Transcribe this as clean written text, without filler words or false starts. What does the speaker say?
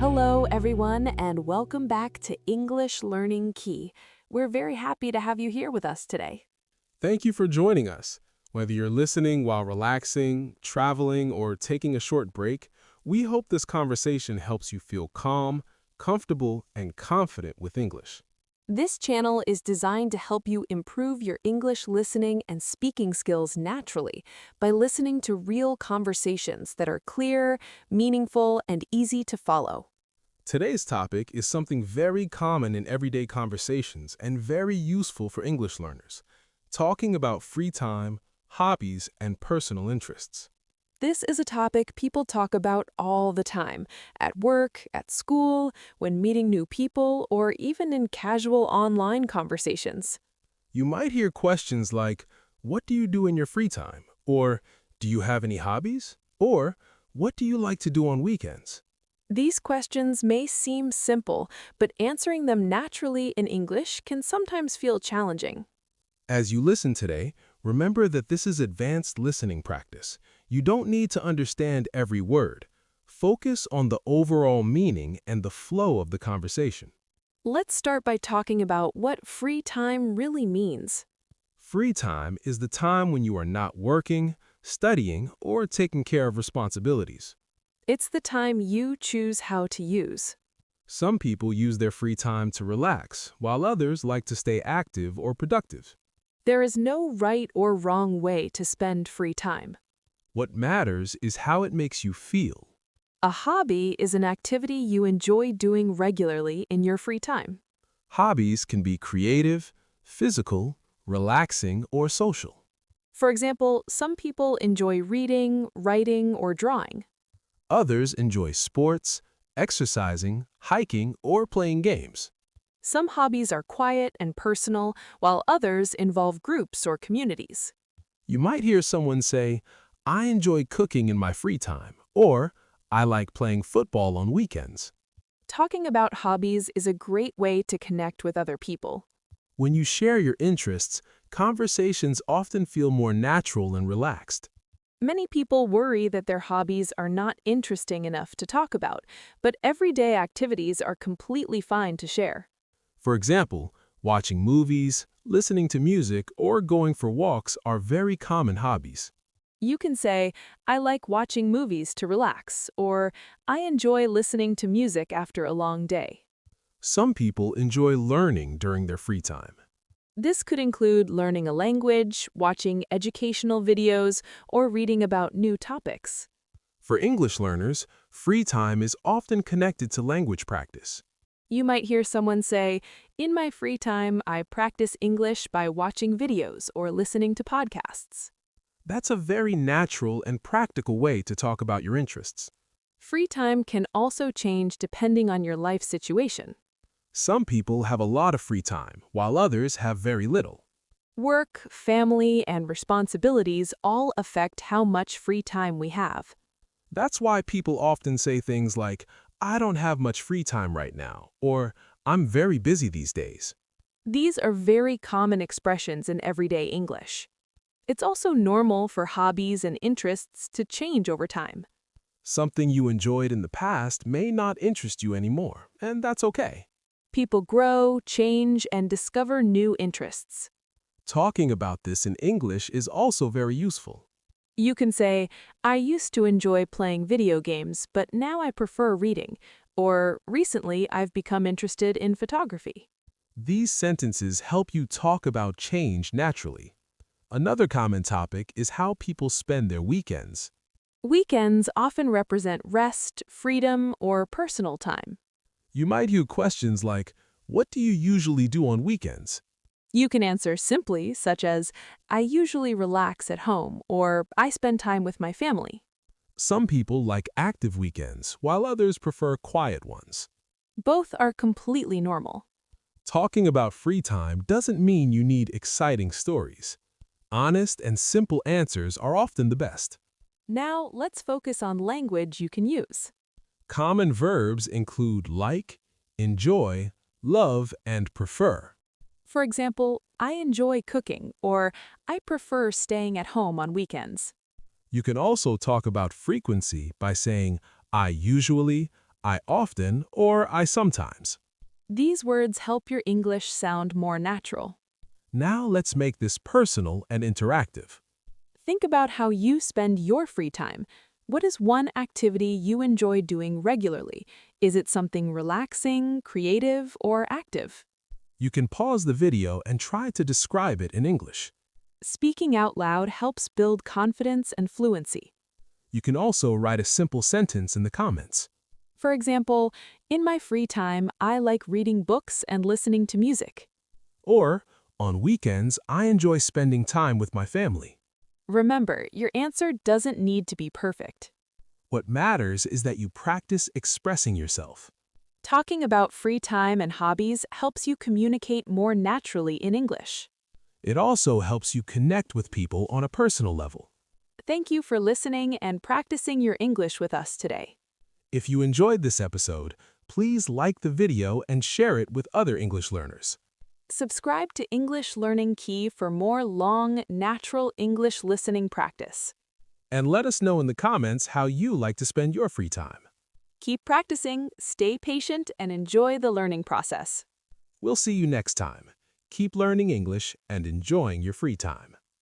Hello, everyone, and welcome back to English Learning Key. We're very happy to have you here with us today. Thank you for joining us. Whether you're listening while relaxing, traveling, or taking a short break, we hope this conversation helps you feel calm, comfortable, and confident with English. This channel is designed to help you improve your English listening and speaking skills naturally by listening to real conversations that are clear, meaningful, and easy to follow. Today's topic is something very common in everyday conversations and very useful for English learners, talking about free time, hobbies, and personal interests. This is a topic people talk about all the time, at work, at school, when meeting new people, or even in casual online conversations. You might hear questions like, "What do you do in your free time?" Or, "Do you have any hobbies?" Or, "What do you like to do on weekends?" These questions may seem simple, but answering them naturally in English can sometimes feel challenging. As you listen today, remember that this is advanced listening practice. You don't need to understand every word. Focus on the overall meaning and the flow of the conversation. Let's start by talking about what free time really means. Free time is the time when you are not working, studying, or taking care of responsibilities. It's the time you choose how to use. Some people use their free time to relax, while others like to stay active or productive. There is no right or wrong way to spend free time. What matters is how it makes you feel. A hobby is an activity you enjoy doing regularly in your free time. Hobbies can be creative, physical, relaxing, or social. For example, some people enjoy reading, writing, or drawing. Others enjoy sports, exercising, hiking, or playing games. Some hobbies are quiet and personal, while others involve groups or communities. You might hear someone say, "I enjoy cooking in my free time," or "I like playing football on weekends." Talking about hobbies is a great way to connect with other people. When you share your interests, conversations often feel more natural and relaxed. Many people worry that their hobbies are not interesting enough to talk about, but everyday activities are completely fine to share. For example, watching movies, listening to music, or going for walks are very common hobbies. You can say, "I like watching movies to relax," or "I enjoy listening to music after a long day." Some people enjoy learning during their free time. This could include learning a language, watching educational videos, or reading about new topics. For English learners, free time is often connected to language practice. You might hear someone say, "In my free time, I practice English by watching videos or listening to podcasts." That's a very natural and practical way to talk about your interests. Free time can also change depending on your life situation. Some people have a lot of free time, while others have very little. Work, family, and responsibilities all affect how much free time we have. That's why people often say things like, "I don't have much free time right now," or "I'm very busy these days." These are very common expressions in everyday English. It's also normal for hobbies and interests to change over time. Something you enjoyed in the past may not interest you anymore, and that's okay. People grow, change, and discover new interests. Talking about this in English is also very useful. You can say, "I used to enjoy playing video games, but now I prefer reading," or "Recently I've become interested in photography." These sentences help you talk about change naturally. Another common topic is how people spend their weekends. Weekends often represent rest, freedom, or personal time. You might hear questions like, "What do you usually do on weekends?" You can answer simply, such as, "I usually relax at home," or "I spend time with my family." Some people like active weekends, while others prefer quiet ones. Both are completely normal. Talking about free time doesn't mean you need exciting stories. Honest and simple answers are often the best. Now, let's focus on language you can use. Common verbs include like, enjoy, love, and prefer. For example, I enjoy cooking or I prefer staying at home on weekends. You can also talk about frequency by saying I usually, I often, or I sometimes. These words help your English sound more natural. Now let's make this personal and interactive. Think about how you spend your free time. What is one activity you enjoy doing regularly? Is it something relaxing, creative, or active? You can pause the video and try to describe it in English. Speaking out loud helps build confidence and fluency. You can also write a simple sentence in the comments. For example, in my free time, I like reading books and listening to music. Or, on weekends, I enjoy spending time with my family. Remember, your answer doesn't need to be perfect. What matters is that you practice expressing yourself. Talking about free time and hobbies helps you communicate more naturally in English. It also helps you connect with people on a personal level. Thank you for listening and practicing your English with us today. If you enjoyed this episode, please like the video and share it with other English learners. Subscribe to English Learning Key for more long, natural English listening practice. And let us know in the comments how you like to spend your free time. Keep practicing, stay patient, and enjoy the learning process. We'll see you next time. Keep learning English and enjoying your free time.